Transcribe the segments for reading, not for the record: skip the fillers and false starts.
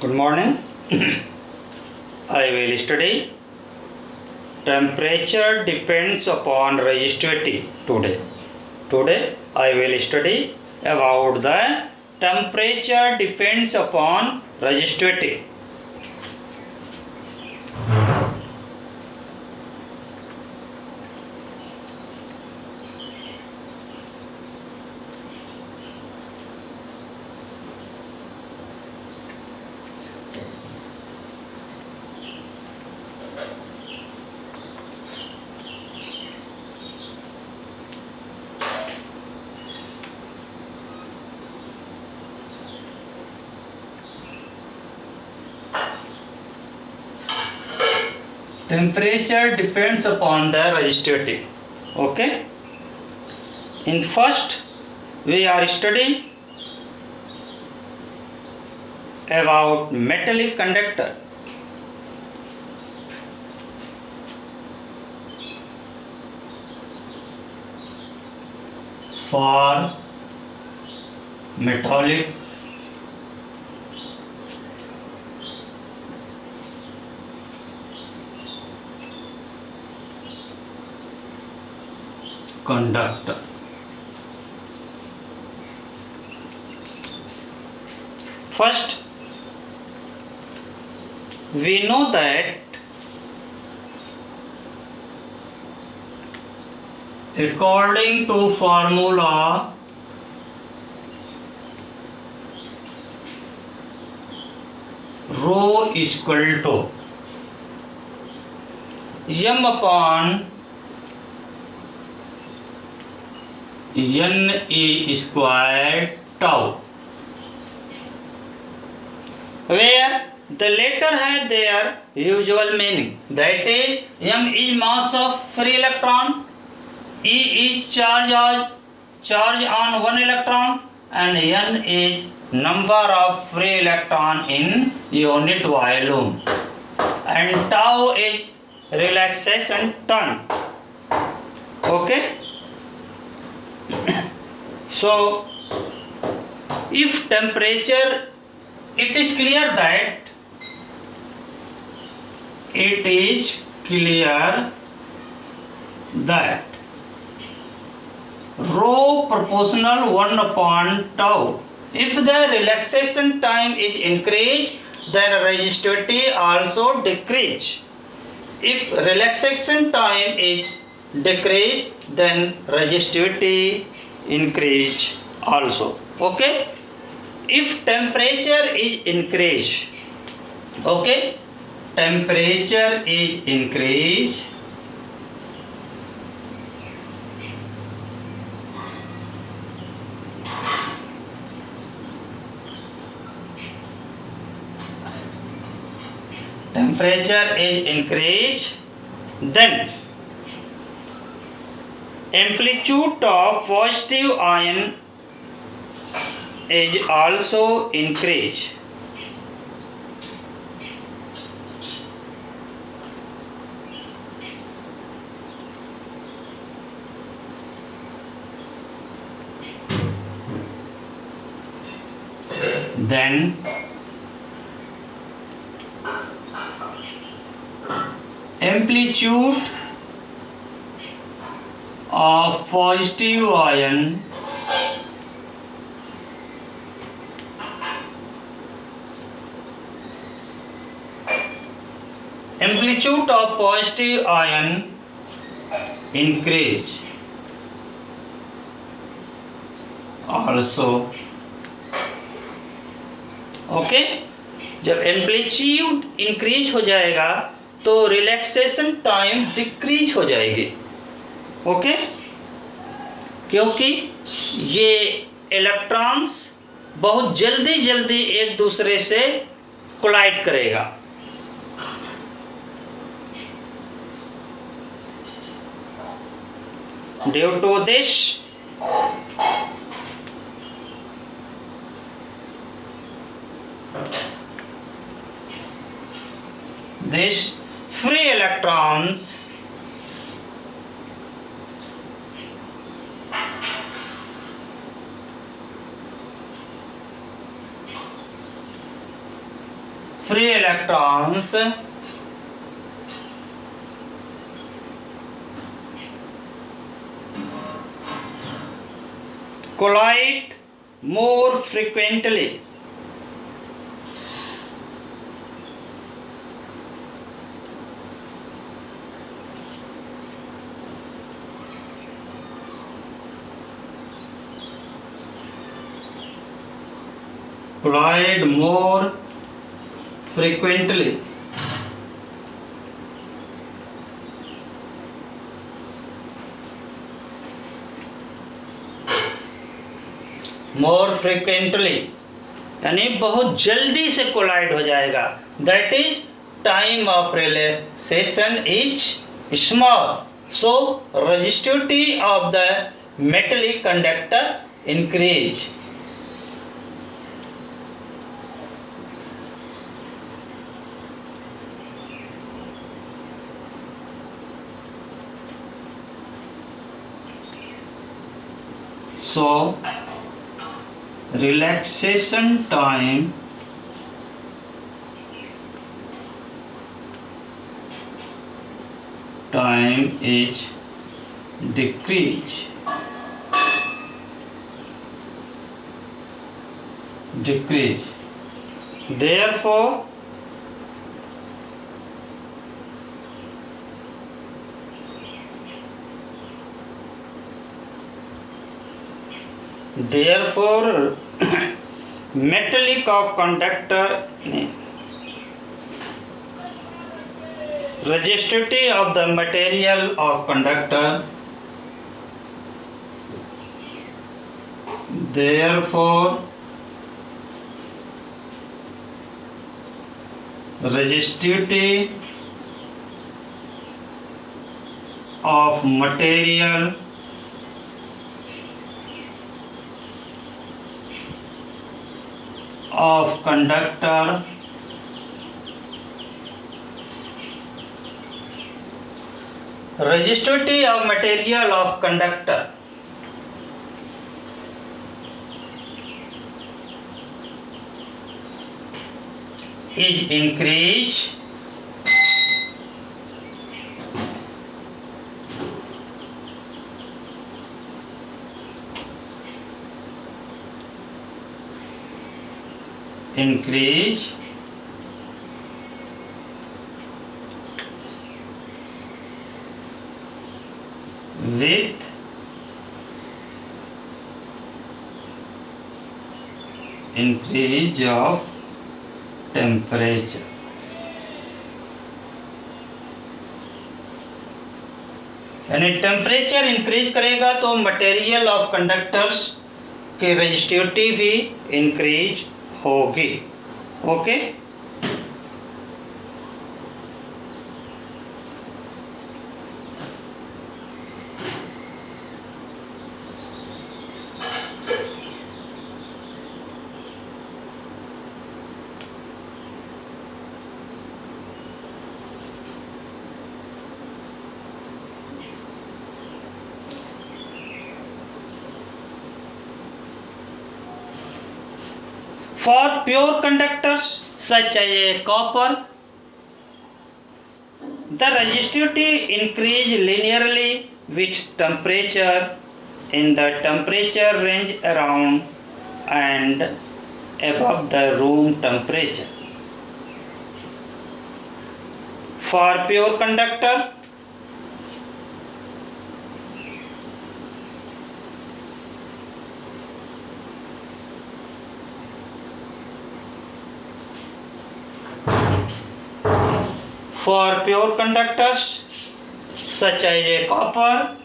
Good morning. I will study temperature depends upon resistivity today. Today I will study about the temperature depends upon resistivity. Temperature depends upon the resistivity. Okay. In first we are studying about metallic conductor. For metallic conductor. First, we know that according to formula rho is equal to m upon n e squared tau, where the latter has their usual meaning, that is m is mass of free electron, e is charge on one electron, and n is number of free electron in unit volume, and tau is relaxation time. Okay. So if temperature, it is clear that rho proportional 1 upon tau. If the relaxation time is increased, then resistivity also decrease. If relaxation time is decreased, then resistivity increase also. Okay. If temperature is increased, okay, temperature is increased, then amplitude of positive ion is also increased. Then amplitude of positive ion increase also. Okay. जब amplitude increase हो जाएगा तो relaxation time decrease हो जाएगी. Okay. क्योंकि ये electrons बहुत जल्दी एक दूसरे से कोलाइड करेगा. Due to this free electrons free electrons collide more frequently. Collide more frequently. More frequently यानी बहुत जल्दी से कोलाइड हो जाएगा. That is time of relaxation is small, so resistivity of the metallic conductor increase. So relaxation time is decrease. Therefore metallic of conductor resistivity of the material of conductor, therefore resistivity of material of conductor resistivity of material of conductor is increased with increase of temperature. यानी temperature increase करेगा तो material of conductors की resistivity भी increase होगी. Okay For pure conductors such as copper, the resistivity increase linearly with temperature in the temperature range around and above the room temperature. For pure conductor, such as a copper,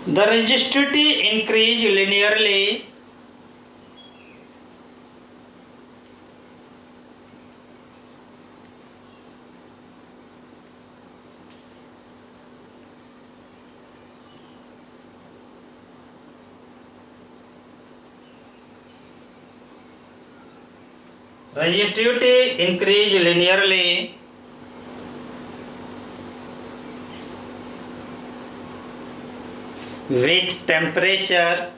the resistivity increase linearly with temperature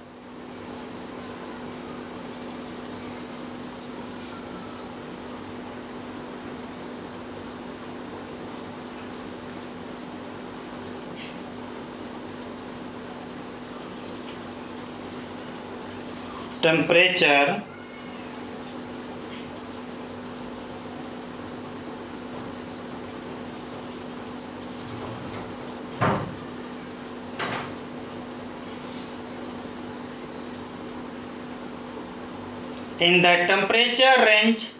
in the temperature range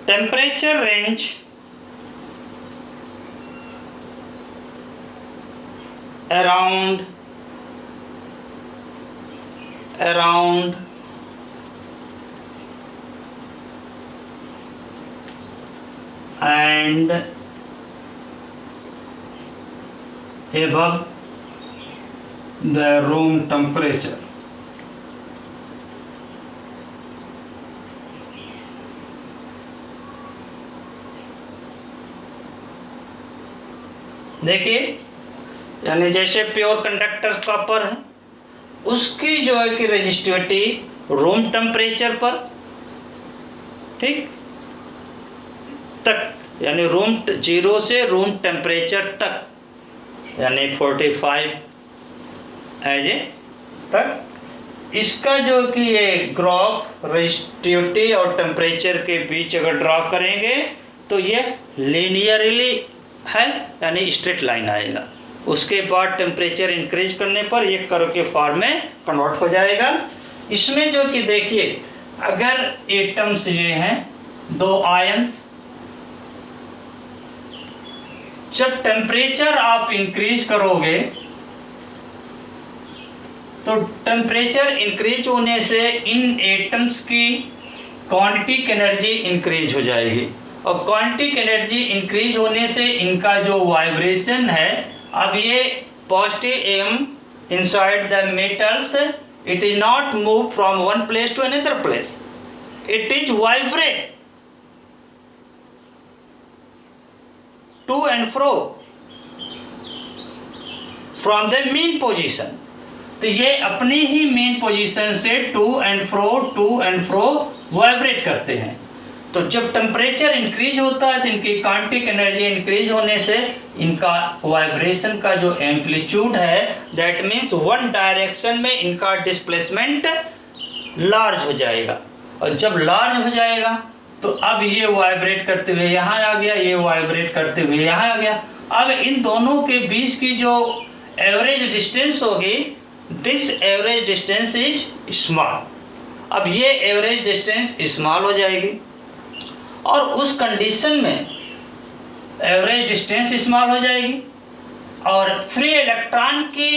temperature range around and above the room temperature. देखिए, यानी जैसे pure conductor copper है, उसकी जो है कि resistivity room temperature पर, ठीक, तक, यानी रूम 0 से रूम टेम्परेचर तक, यानी 45 एज ए तक, इसका जो कि ये ग्राफ रेजिस्टिविटी और टेम्परेचर के बीच अगर ड्रा करेंगे तो ये लीनियरली है, यानी स्ट्रेट लाइन आएगा। उसके बाद टेम्परेचर इंक्रीज करने पर ये कर्व के फॉर्म में कन्वर्ट हो जाएगा। इसमें जो कि देखिए, अगर एटम्स ये हैं 2 आयंस, जब टेम्परेचर आप इंक्रीज करोगे तो टेम्परेचर इंक्रीज होने से इन एटम्स की क्वांटिटिक एनर्जी इंक्रीज हो जाएगी, और क्वांटिटिक एनर्जी इंक्रीज होने से इनका जो वाइब्रेशन है, अब ये positive M inside the metals, it is not move from one place to another place, it is vibrate to and fro from the main position. तो ये अपनी ही मेन पोजीशन से टू एंड फ्रो वाइब्रेट करते हैं। तो जब temperature increase होता है तो इनकी काइनेटिक एनर्जी इंक्रीज होने से इनका वाइब्रेशन का जो एम्पलीट्यूड है, दैट मीन्स वन डायरेक्शन में इनका डिस्प्लेसमेंट लार्ज हो जाएगा, और जब लार्ज हो जाएगा तो अब ये वाइब्रेट करते हुए यहाँ आ गया, ये वाइब्रेट करते हुए यहाँ आ गया। अब इन दोनों के बीच की जो एवरेज डिस्टेंस होगी, this average distance is small. अब ये एवरेज डिस्टेंस स्मॉल हो जाएगी, और उस कंडीशन में एवरेज डिस्टेंस स्मॉल हो जाएगी और फ्री इलेक्ट्रॉन की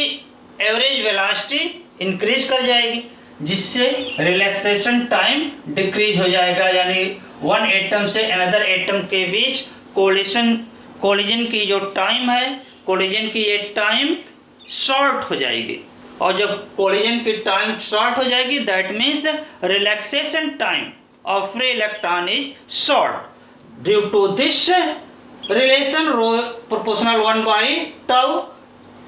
एवरेज वेलोसिटी इंक्रीज कर जाएगी, जिससे रिलैक्सेशन टाइम डिक्रीज हो जाएगा, यानी वन एटम से अनदर एटम के बीच कोलिजन की जो टाइम है, कोलिजन की ये टाइम शॉर्ट हो जाएगी, और जब कोलिजन की टाइम शॉर्ट हो जाएगी, that means relaxation time of free electron is short. Due to this relation, rho proportional 1 by tau,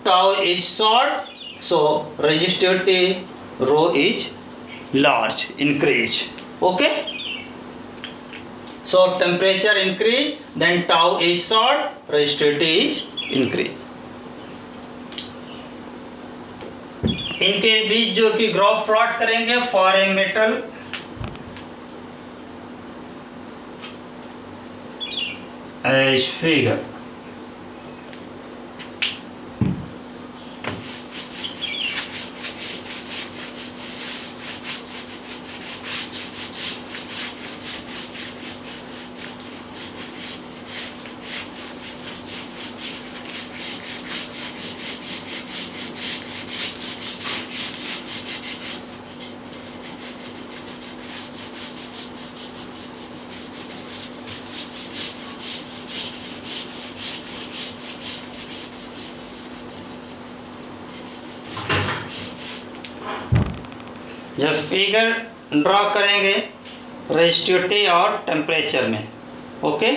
tau is short, so resistivity rho is large, increase. Okay, so temperature increase, then tau is short, resistivity is increase. इनके बीच जो कि graph plot करेंगे for a metal, as figure. जब figure draw करेंगे resistivity और temperature में। Okay,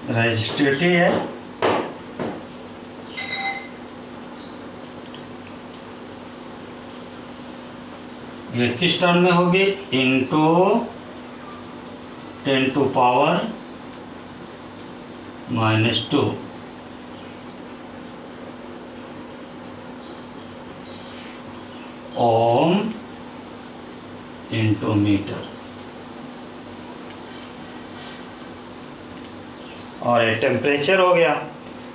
resistivity है, ये किस टर्म में होगी, इंटू 10⁻⁻² ओम इंटू मीटर। और ये टेम्परेचर हो गया।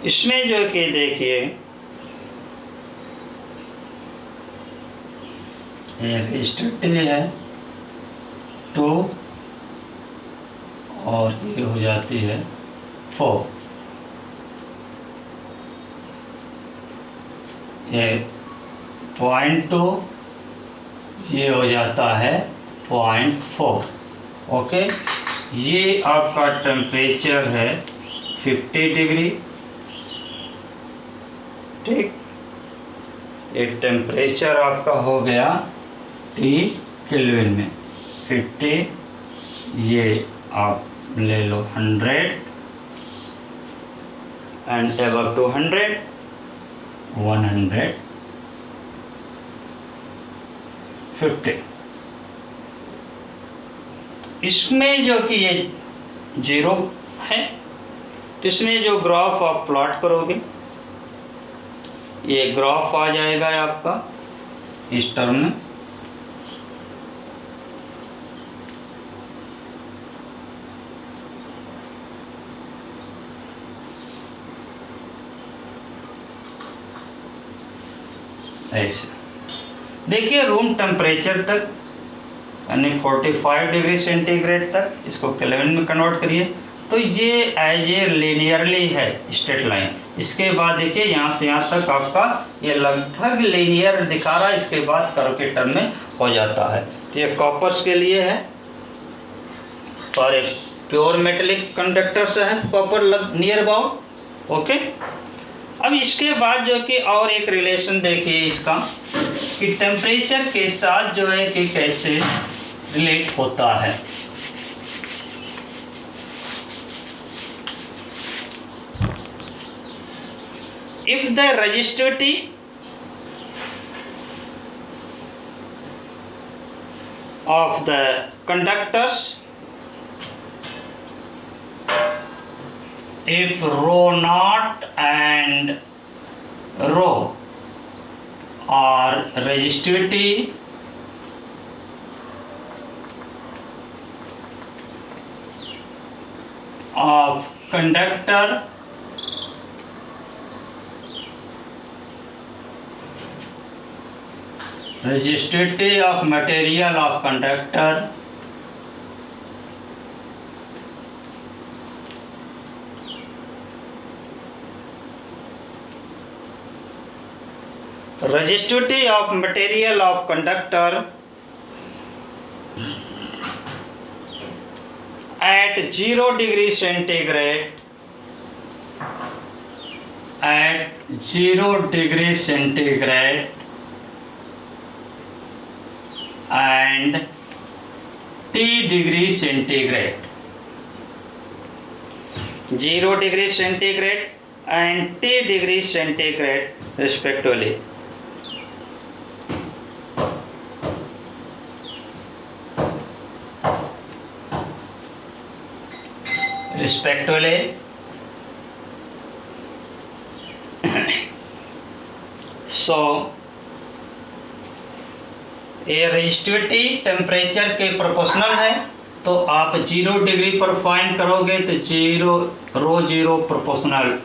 इसमें जो कि देखिए ये रेजिस्टिविटी है 2 और ये हो जाती है 4। ये 0.2, ये हो जाता है 0.4। ओके, ये आपका टेम्परेचर है 50 डिग्री। ठीक, ये टेम्परेचर आपका हो गया T केल्विन में 50, ये आप ले लो 100 एंड अबव टू 100 150। इसमें जो कि ये 0 है, तो इसमें जो ग्राफ आप प्लॉट करोगे ये ग्राफ आ जाएगा आपका इस टर्म में। ऐसे देखिए रूम टेम्परेचर तक यानी 45 डिग्री सेंटीग्रेड तक, इसको केल्विन में कन्वर्ट करिए तो ये एज ए लीनियरली है स्ट्रेट लाइन। इसके बाद देखिए यहाँ से यहाँ तक आपका ये लगभग लीनियर दिखा रहा है, इसके बाद कर्व के टर्म में हो जाता है। तो ये कॉपर्स के लिए है और एक प्योर मेटेलिक कंडक्टर से है कॉपर नियर अबाउट। ओके, अब इसके बाद जो कि और एक रिलेशन देखिए इसका कि टेम्परेचर के साथ जो है कि कैसे रिलेट होता है। If the resistivity of the conductors, if rho naught and rho are resistivity of conductor, resistivity of material of conductor, resistivity of material of conductor at 0 degree centigrade, at 0 degree centigrade and T degree centigrade, 0 degree centigrade and T degree centigrade respectively. So ये resistivity temperature के proportional है, तो आप 0 degree पर find करोगे तो 0 proportional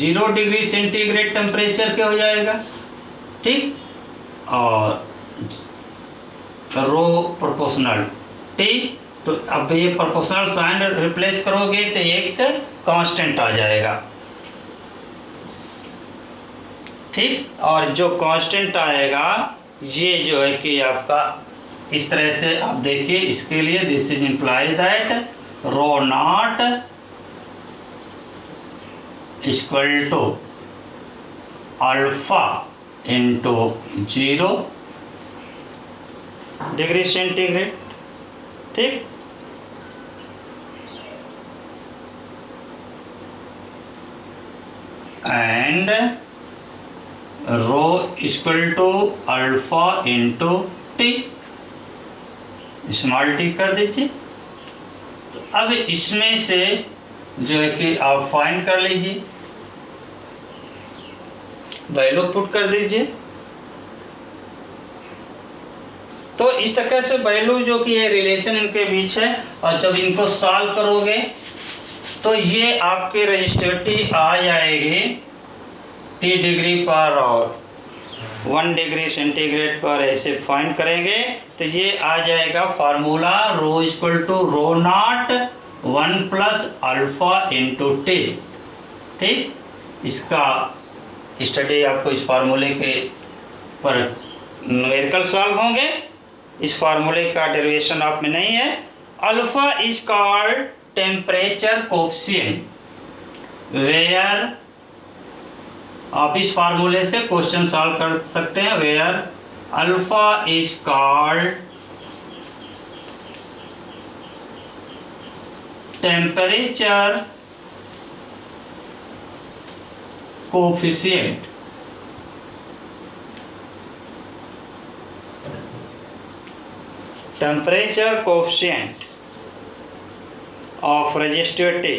0 degree centigrade temperature के हो जाएगा। ठीक, और रो प्रोपोर्शनल, ठीक। तो अब ये प्रोपोर्शनल साइन रिप्लेस करोगे तो एक कांस्टेंट आ जाएगा, ठीक। और जो कांस्टेंट आएगा ये जो है कि आपका इस तरह से आप देखिए, इसके लिए this is imply that rho not equal to alpha into 0 degree centigrade, ठीक। And rho equal to alpha into T, small T कर दीजिए। तो अब इसमें से जो है कि आप फाइंड कर लीजिए, वैल्यू पुट कर दीजिए। तो इस तरह से वैल्यू जो कि ये रिलेशन इनके बीच है, और जब इनको सॉल्व करोगे तो ये आपके रेजिस्टिविटी आ जाएगी टी डिग्री पर और 1 डिग्री सेंटीग्रेड पर ऐसे फाइंड करेंगे तो ये आ जाएगा formula rho equal to rho naught 1 plus alpha into T, ठीक। इसका स्टडी आपको इस फार्मूले के पर न्यूमेरिकल सॉल्व होंगे। इस फार्मूले का डेरिवेशन आप में नहीं है। Alpha is called temperature coefficient, where आप इस फार्मूले से क्वेश्चन सॉल्व कर सकते हैं, where alpha is called temperature coefficient, temperature coefficient of resistivity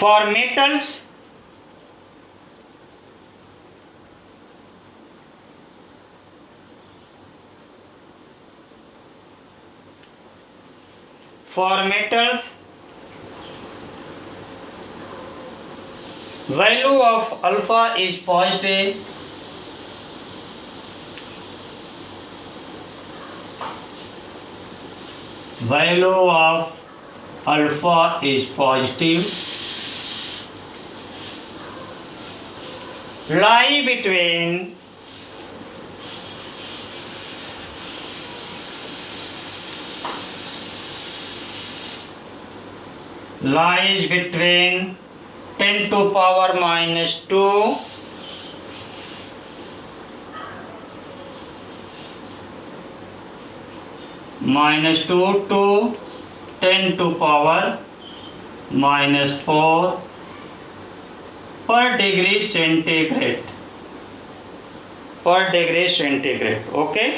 for metals value of alpha is positive, value of alpha is positive, lie between lies between 10 to power minus 2 to 10 to power minus 4 per degree centigrade, okay।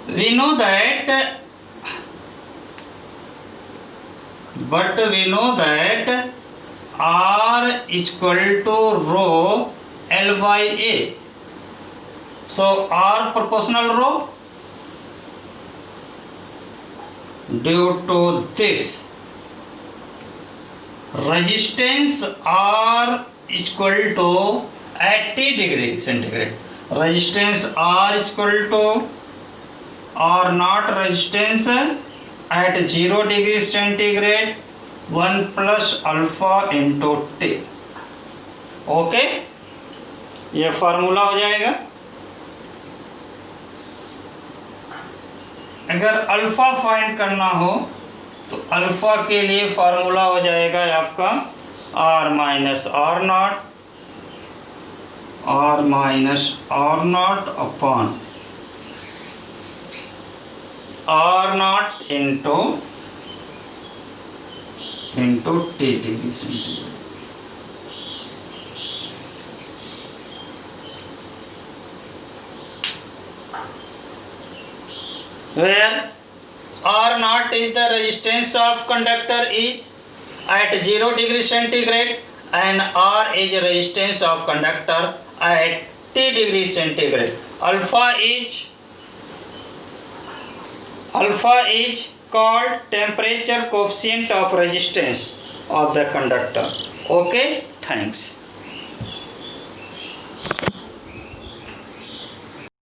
We know that R equal to rho L by A, so R proportional rho, due to this resistance R equal to at 80 degree centigrade, resistance R equal to R naught resistance at 0 degree centigrade 1 plus alpha into T, okay. ये formula हो जाएगा। अगर alpha find करना हो तो alpha के लिए formula हो जाएगा आपका R minus R not upon R not into into T degree centigrade. Where R naught is the resistance of conductor is at 0 degree centigrade and R is resistance of conductor at T degree centigrade. Alpha is called temperature coefficient of resistance of the conductor. Okay, thanks.